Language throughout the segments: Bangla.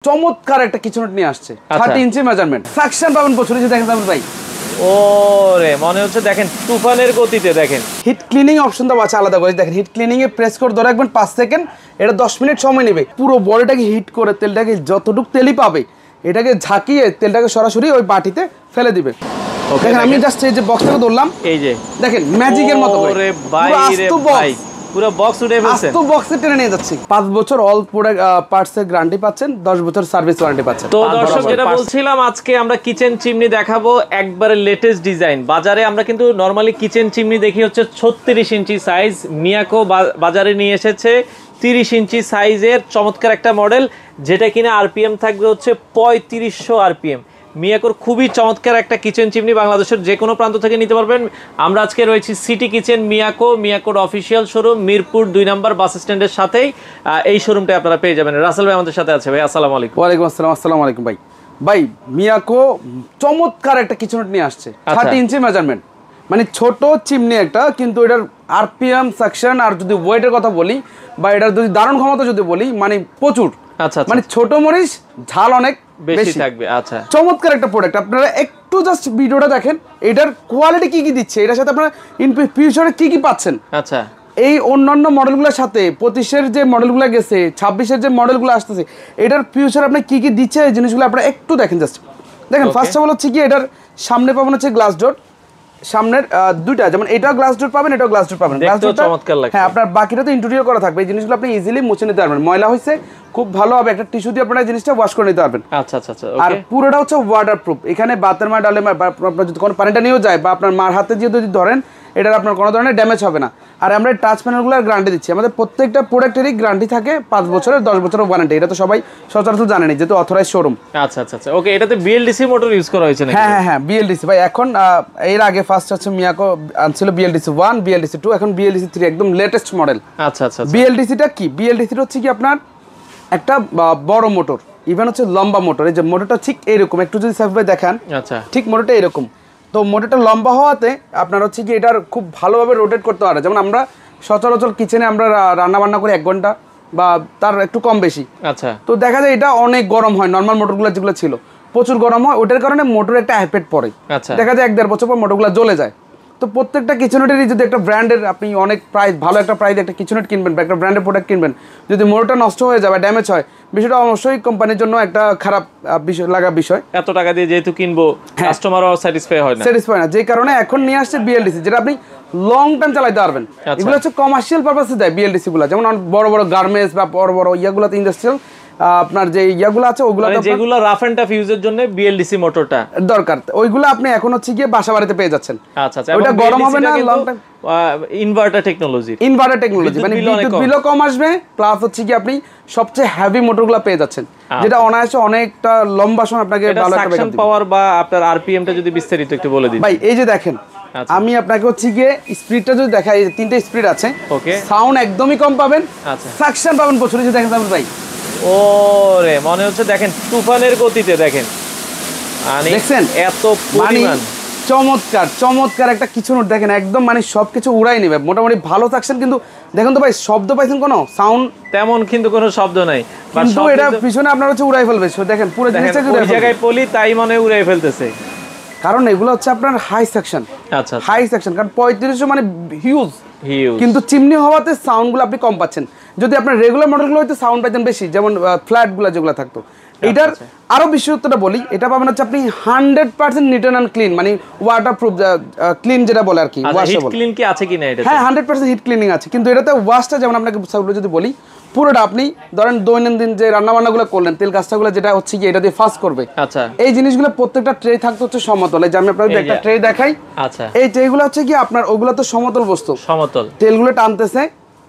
চমৎকার একটা কিচেনট নিয়ে আসছে 30 ইঞ্চি মেজারমেন্ট সাকশন পাবেন প্রচুর যে দেখেন ভাই ওরে মনে হচ্ছে দেখেন তুফানের গতিতে দেখেন হিট ক্লিনিং অপশন তো আছে আলাদা করে দেখেন হিট ক্লিনিং এ প্রেস করে ধরে রাখবেন 5 সেকেন্ড এটা 10 মিনিট সময় নেবে পুরো বডিটাকে হিট করে তেলটাকে যতটুকু তেলই পাবে এটাকে ঝাঁকিয়ে তেলটাকে সরাসরি ওই বাটিতে ফেলে দিবে দেখেন আমি জাস্ট এই যে বক্সটাকে ধরলাম এই যে দেখেন ম্যাজিকের মতো করে ওরে বাইরে ভাই পুরো বক্স উঠে ফেলছেন তো বক্সে টেনে নিয়ে যাচ্ছি 5 বছর অল প্রোডাক্ট পার্টস এর গ্যারান্টি পাচ্ছেন 10 বছর সার্ভিস ওয়ারেন্টি পাচ্ছেন তো দর্শক যেটা বলছিলাম আজকে আমরা কিচেন চিমনি দেখাবো একবারে লেটেস্ট ডিজাইন বাজারে আমরা কিন্তু নরমালি কিচেন চিমনি দেখি হচ্ছে 36 ইঞ্চি সাইজ মিয়াকো বাজারে নিয়ে এসেছে 30 ইঞ্চি সাইজের চমৎকার একটা মডেল যেটা কিনা আরপিএম থাকবে হচ্ছে 3500 আরপিএম মিয়াকোর খুবই চমৎকার একটা কিচেন চিমনি বাংলাদেশের যে কোনো প্রান্ত থেকে নিতে পারবেন আমরা আজকে রয়েছি সিটি কিচেন মিয়াকোর অফিসিয়াল শোরুম মিরপুর 2 নম্বর বাস স্ট্যান্ডের সাথেই এই শোরুমটা আপনারা পেয়ে যাবেন রাসেল ভাই আমাদের সাথে আছে ভাই আসসালামু আলাইকুম ওয়ালাইকুম আসসালাম আসসালামু আলাইকুম ভাই মিয়াকো চমৎকার একটা কিচেনট নিয়ে আসছে 30 ইঞ্চি মেজারমেন্ট মানে ছোট চিমনি একটা কিন্তু এটার আরপিএম সেকশন আর যদি ওয়েটের কথা বলি বা এটার যদি ধারণ ক্ষমতা যদি বলি মানে প্রচুর আচ্ছা মানে ছোট মরিচ ঝাল অনেক বেশি থাকবে আচ্ছা চমৎকার একটা প্রোডাক্ট আপনারা একটু জাস্ট ভিডিওটা দেখেন এটার কোয়ালিটি কি কি দিচ্ছে এটার সাথে আপনারা ইন ফিউচারে কি কি পাচ্ছেন আচ্ছা এই অন্যান্য মডেলগুলোর সাথে 25-এর যে মডেলগুলো গেছে 26-এর যে মডেলগুলো আসতেছে এটার ফিউচার আপনি কি কি দিচ্ছে এই জিনিসগুলো আপনারা একটু দেখেন জাস্ট দেখেন ফার্স্ট অফ অল হচ্ছে কি এটার সামনে পাবেন হচ্ছে গ্লাস ডোর সামনের দুইটা যেমন এটাও গ্লাস ডোর পাবেন এটাও গ্লাস ডোর পাবেন গ্লাস ডোরটা চমৎকার লাগছে হ্যাঁ আপনার বাকিটা তো ইন্টেরিয়র করা থাকবে এই জিনিসগুলো আপনি ইজিলি মুছে নিতে পারবেন ময়লা হইছে খুব ভালো হবে একটা টিস্যু দিয়ে আপনারা এই জিনিসটা ওয়াশ করে নিতে পারবেন আচ্ছা আচ্ছা আচ্ছা আর পুরোটা হচ্ছে ওয়াটারপ্রুফ এখানে বাতের মা ডালে আপনার যদি কোনো পানিটা নিয়েও যায় বা আপনার মার হাতে যদি ধরেন এটার আপনার কোনো ধরনের ড্যামেজ হবে না আর আমরা টাচ প্যানেলগুলোর গ্যারান্টি দিচ্ছি আমাদের প্রত্যেকটা প্রোডাক্টেরই গ্যারান্টি থাকে 5 বছরের 10 বছরের ওয়ারেন্টি এটা তো সবাই সচরাচর জানেনি যেহেতু অথরাইজ শোরুম আচ্ছা আচ্ছা আচ্ছা ওকে এটাতে বিএলডিসি মোটর ইউজ করা হয়েছে নাকি হ্যাঁ বিএলডিসি ভাই এখন এর আগে ফার্স্ট হচ্ছে মিয়াকো ছিল বিএলডিসি 1 বিএলডিসি 2 এখন বিএলডিসি 3 একদম লেটেস্ট মডেল আচ্ছা আচ্ছা বিএলডিসিটা কি বিএলডিসিটা হচ্ছে কি আপনার একটা বড় মোটর ইভেন হচ্ছে লম্বা মোটর এই যে মোটরটা ঠিক এরকম একটু যদি সাইডে দেখান আচ্ছা ঠিক মোটরটা এরকম তো মোটরটা লম্বা হওয়াতে আপনার হচ্ছে কি এটার খুব ভালোভাবে রোটেট করতে পারে যেমন আমরা সচরাচর কিচেনে আমরা রান্না বান্না করি 1 ঘন্টা বা তার একটু কম বেশি আচ্ছা তো দেখা যায় এটা অনেক গরম হয় নর্মাল মোটরগুলো যেগুলো ছিল প্রচুর গরম হয় ওটার কারণে মোটর একটা এফেক্ট পড়ে দেখা যায় 1-1.5 বছর পর মোটরগুলো জ্বলে যায় তো প্রত্যেকটা কিচেনেটেরই যদি একটা ব্র্যান্ডের আপনি অনেক প্রাইস ভালো একটা প্রাইস একটা কিচেনেট কিনবেন বা একটা ব্র্যান্ডের প্রোডাক্ট কিনবেন যদি মোটরটা নষ্ট হয়ে যায় বা ড্যামেজ হয় বিষয়টা অবশ্যই কোম্পানির জন্য একটা খারাপ বিষয় এত টাকা দিয়ে যেহেতু কিনবো কাস্টমারও স্যাটিসফাই হয় না যে কারণে এখন নিয়ে আসছে বিএলডিসি যেটা আপনি লং টাইম চালাতে পারবেন এগুলো হচ্ছে কমার্শিয়াল পারপাসে দেয় বিএলডিসি গুলো যেমন বড় বড় গার্মেন্টস বা বড় ইয়াগুলোতে ইন্ডাস্ট্রিয়াল আপনার যে ইয়াগুলো আছে ওগুলো যেগুলো রাফ এন্ড টাফ ইউজের জন্য বিএলডিসি মোটরটা দরকার ওইগুলো আপনি এখন হচ্ছে গিয়ে বাসা বাড়িতে পেয়ে যাচ্ছেন আচ্ছা আচ্ছা ওটা গরম হবে না লং টাইম ইনভার্টার টেকনোলজি মানে বিদ্যুৎ বিলও কম আসবে প্লাস হচ্ছে কি আপনি সবচেয়ে হেভি মোটরগুলো পেয়ে যাচ্ছেন যেটা অনায়াসে অনেকটা লম্বা সময় আপনাকে ভালো একটা সাকশন পাওয়ার বা আপনার আরপিএমটা যদি বিস্তারিত একটু বলে দিন ভাই এই যে দেখেন আমি আপনাকে হচ্ছে গিয়ে স্পিডটা যদি দেখাই এই 3টে স্পিড আছে ওকে সাউন্ড একদমই কম পাবেন আচ্ছা সাকশন পাবেন প্রচুর যে দেখেন ভাই ওরে মনে হচ্ছে দেখেন তুফানের গতিতে দেখেন দেখছেন এত পরিমাণ চমৎকার একটা কিচেনট দেখেন একদম মানে সবকিছু উড়াই নেবে মোটামুটি ভালো থাকছেন কিন্তু দেখেন তো ভাই শব্দ পাইছেন কোনো সাউন্ড তেমন কিন্তু কোনো শব্দ নাই কিন্তু এটা পিছনে আপনার হচ্ছে উড়াই ফেলবে দেখেন পুরো জিনিসটা ওই জায়গায় পলি তাই মনে উড়াই ফেলতেছে কারণ এগুলো হচ্ছে আপনার হাই সেকশন আচ্ছা হাই সেকশন কারণ 3500 মানে হিউজ কিন্তু চিমনি হওয়াতে সাউন্ডগুলো আপনি কম পাচ্ছেন যদি আপনার রেগুলার মডেলগুলো হয়তো সাউন্ড পাইতেন বেশি যেমন ফ্ল্যাটগুলো যেগুলো থাকতো এটার আরো বিশেষত্বটা বলি এটা পাবেন হচ্ছে আপনি 100% নিট অ্যান্ড ক্লিন মানে ওয়াটারপ্রুফ ক্লিন যেটা বলে আর কি ওয়াশেবল ক্লিন কি আছে কিনা এটা হ্যাঁ 100% হিট ক্লিনিং আছে কিন্তু এটাতে ওয়াশটা যেমন আপনাকে যদি বলি পুরোটা আপনি ধরেন দৈনন্দিন যে রান্না বান্নাগুলো করলেন তেল কাজটাগুলো যেটা হচ্ছে কি এটা দিয়ে ফাস্ট করবে আচ্ছা এই জিনিসগুলো প্রত্যেকটা ট্রে থাকতে হচ্ছে সমতল এই যে আমি আপনাদের একটা ট্রে দেখাই আচ্ছা এই ট্রেগুলো হচ্ছে কি আপনার ওগুলো তো সমতল বস্তু সমতল তেলগুলো টানতেছে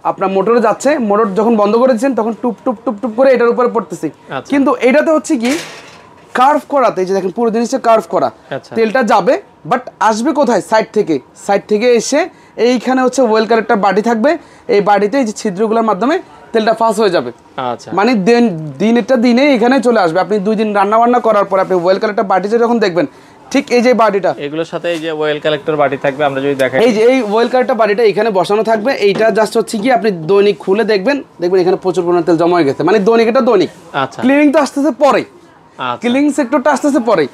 আপনার মোটরে যাচ্ছে মোটর যখন বন্ধ করে দিচ্ছেন তখন টুপ টুপ টুপ টুপ করে এটার উপরে পড়তেছে কিন্তু এটাতে হচ্ছে কি কার্ভ করাতে এই যে দেখেন পুরো জিনিসটা কার্ভ করা তেলটা যাবে বাট আসবে কোথায় সাইড থেকে এসে এইখানে হচ্ছে ওয়েল কারেক্টার বাটি থাকবে এই বাটিতে এই যে ছিদ্রগুলোর মাধ্যমে তেলটা ফাঁস হয়ে যাবে আচ্ছা মানে দিনে এখানে চলে আসবে আপনি 2 দিন রান্না বান্না করার পর আপনি ওয়েল কারেক্টার বাটিতে যখন দেখবেন ঠিক এই যে বাটিটা, এগুলোর সাথে এই যে ওয়েল কালেক্টর বাটি থাকবে, আমরা যদি দেখাই এই যে এই ওয়েল কালেক্টর বাটিটা এখানে বসানো থাকবে। এইটা জাস্ট হচ্ছে কি আপনি দৈনিক খুলে দেখবেন এখানে প্রচুর পরিমাণে তেল জমা হয়ে গেছে, মানে দৈনিক, এটা দৈনিক। আচ্ছা, ক্লিনিং তো আসতেছে পরে, আচ্ছা, ক্লিনিং সেক্টরটা আসতেছে পরে।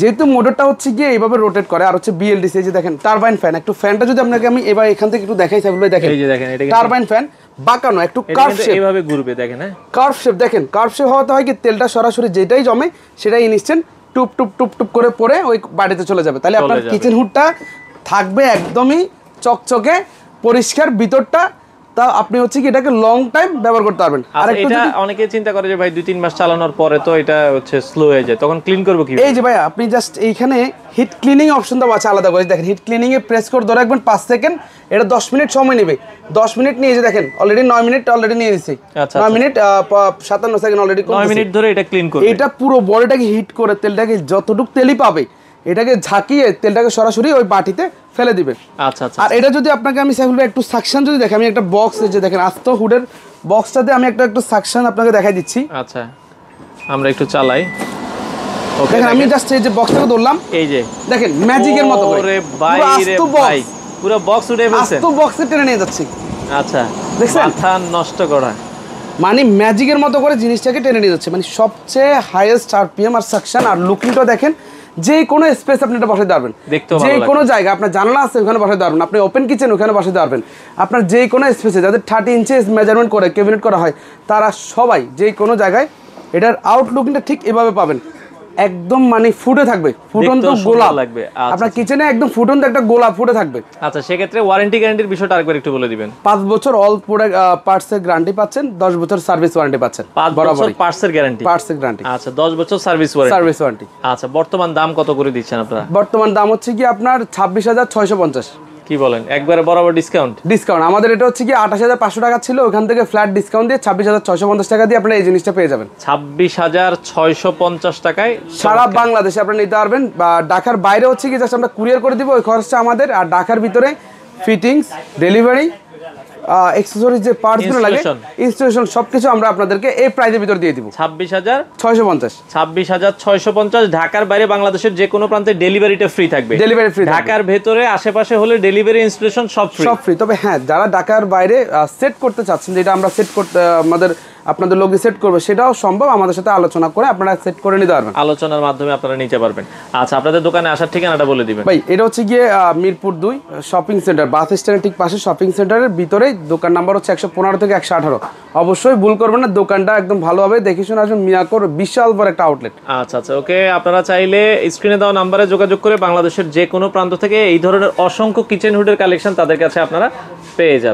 যেহেতু মোটরটা হচ্ছে গিয়ে এইভাবে রোটেট করে, আর হচ্ছে বিএলডিসি, এই যে দেখেন টারবাইন ফ্যান, একটু ফ্যানটা যদি আপনাকে আমি এবার এখান থেকে একটু দেখাই থাকলে দেখেন, এই যে দেখেন এটা টারবাইন ফ্যান বাঁকানো, একটু কার্ভ শেপ, এইভাবে ঘুরবে দেখেন। হ্যাঁ, কার্ভ শেপ দেখেন। কার্ভ শেপ হওয়াতে হয় কি তেলটা সরাসরি যেটাই জমে সেটাই ইনস্ট্যান্ট টুপ টুপ টুপ টুপ করে পরে ওই বাড়িতে চলে যাবে। তাহলে আপনার কিচেন হুডটা থাকবে একদমই চকচকে পরিষ্কার ভিতরটা, তা আপনি হচ্ছে কি এটাকে লং টাইম ব্যবহার করতে পারবেন। আর এটা অনেকে চিন্তা করে যে ভাই 2-3 মাস চালানোর পরে তো এটা হচ্ছে স্লো হয়ে যায়, তখন ক্লিন করব কি? এই যে ভাই আপনি জাস্ট এইখানে হিট ক্লিনিং অপশন দেওয়া আছে আলাদা করে, দেখেন হিট ক্লিনিং এ প্রেস করে ধরে রাখবেন 5 সেকেন্ড, এটা 10 মিনিট সময় নেবে। 10 মিনিট নিয়ে যে দেখেন অলরেডি 9 মিনিট অলরেডি নিয়ে নিয়েছি। আচ্ছা, 9 মিনিট 57 সেকেন্ড অলরেডি 9 মিনিট ধরে এটা ক্লিন করবে। এটা পুরো বডিটাকে হিট করে তেলটাকে যতটুকু তেলই পাবে এটাকে ঝাঁকিয়ে তেলটাকে সরাসরি ওই বাটিতে ফেলে দিবে। আচ্ছা, আচ্ছা। আর এটা যদি আপনাকে আমি সাইকেল একটু সাকশন যদি দেখি, আমি একটা বক্স যে দেখেন আস্ত হুডের বক্সটাতে আমি একটু সাকশন আপনাকে দেখাই দিচ্ছি। আচ্ছা, আমরা একটু চালাই। ওকে, দেখেন আমি জাস্ট এই যে বক্সটাকে ধরলাম, এই যে দেখেন ম্যাজিকের মতো করে ওরে ভাই রে ভাই, পুরো বক্স উঠে ফেলছেন, আস্ত বক্সে টেনে নিয়ে যাচ্ছি। আচ্ছা, দেখছেন মাথা নষ্ট করা, মানে ম্যাজিকের মতো করে জিনিসটাকে টেনে নিয়ে যাচ্ছে, মানে সবচেয়ে হাইয়েস্ট আরপিএম আর সাকশন। আর লুকিংটা দেখেন, যে কোনো স্পেস আপনি এটা বসাতে পারবেন, যে কোনো জায়গা আপনার জানালা আছে ওখানে বসাতে পারবেন, আপনি ওপেন কিচেন ওখানে বসাতে পারবেন। আপনার যে কোনো স্পেসে যাদের 30 ইঞ্চি মেজারমেন্ট করে ক্যাবিনেট করা হয় তারা সবাই যে কোনো জায়গায় এটার আউটলুকিংটা ঠিক এভাবে পাবেন, একদম মানে ফুটে থাকবে, ফুটন্ত গোলাপ লাগবে আপনার কিচেনে, একদম ফুটন্ত একটা গোলাপ ফুটে থাকবে। আচ্ছা, সেক্ষেত্রে ওয়ারেন্টি গ্যারান্টির বিষয়টা আরেকবার একটু বলে দিবেন। 5 বছর অল প্রোডাক্ট পার্টসের গ্যারান্টি পাচ্ছেন, 10 বছর সার্ভিস ওয়ারেন্টি পাচ্ছেন। 5 বছর পার্টসের গ্যারান্টি, পার্টসের গ্যারান্টি। আচ্ছা, 10 বছর সার্ভিস ওয়ারেন্টি। আচ্ছা, বর্তমান দাম কত করে দিচ্ছেন আপনারা? বর্তমান দাম হচ্ছে কি আপনার 26,650। কি বলেন, একবারে বরাবর ডিসকাউন্ট? ডিসকাউন্ট আমাদের এটা হচ্ছে কি 28,500 টাকা ছিল, ওখান থেকে ফ্ল্যাট ডিসকাউন্ট দিয়ে 26,650 টাকা দিয়ে আপনারা এই জিনিসটা পেয়ে যাবেন। 26,650 টাকায় সারা বাংলাদেশে আপনারা নিতে পারবেন, বা ঢাকার বাইরে হচ্ছে কি জাস্ট আমরা কুরিয়ার করে দিব, ওই খরচটা আমাদের। আর ঢাকার ভিতরে ফিটিংস, ডেলিভারি, অ্যাকসেসরিজ যে পার্টসগুলো লাগে, ইনস্টলেশন সবকিছু আমরা আপনাদেরকে এই প্রাইসের ভিতর দিয়ে দিব। 26,650 ঢাকার বাইরে বাংলাদেশের যে কোনো প্রান্তে ডেলিভারিটা ফ্রি থাকবে। Delivery free. ঢাকার ভেতরে আশেপাশে হলে ডেলিভারি, ইনস্টলেশন সব ফ্রি। তবে হ্যাঁ, যারা ঢাকার বাইরে সেট করতে চাচ্ছেন, যেটা আমরা সেট করতে আপনাদের লোক সেট করবে, সেটাও সম্ভব, আমাদের সাথে আলোচনা করে আপনারা সেট করে নিতে পারবেন, আলোচনার মাধ্যমে আপনারা নিতে পারবেন। আচ্ছা, আপনাদের দোকানে আসার ঠিকানাটা বলে দিবেন ভাই। এটা হচ্ছে গিয়ে মিরপুর 2 শপিং সেন্টার, বাস স্ট্যান্ডের ঠিক পাশে শপিং সেন্টারের ভিতরেই। দোকান নাম্বার হচ্ছে 115 থেকে 118। অবশ্যই ভুল করবেন না, দোকানটা একদম ভালোভাবে দেখে শুনে আসবেন। মিয়াকোর বিশাল বড় একটা আউটলেট। আচ্ছা, আচ্ছা, ওকে। আপনারা চাইলে স্ক্রিনে দেওয়া নাম্বারে যোগাযোগ করে বাংলাদেশের যে কোনো প্রান্ত থেকে এই ধরনের অসংখ্য কিচেন হুডের কালেকশন তাদের কাছে আপনারা পেয়ে যাবেন।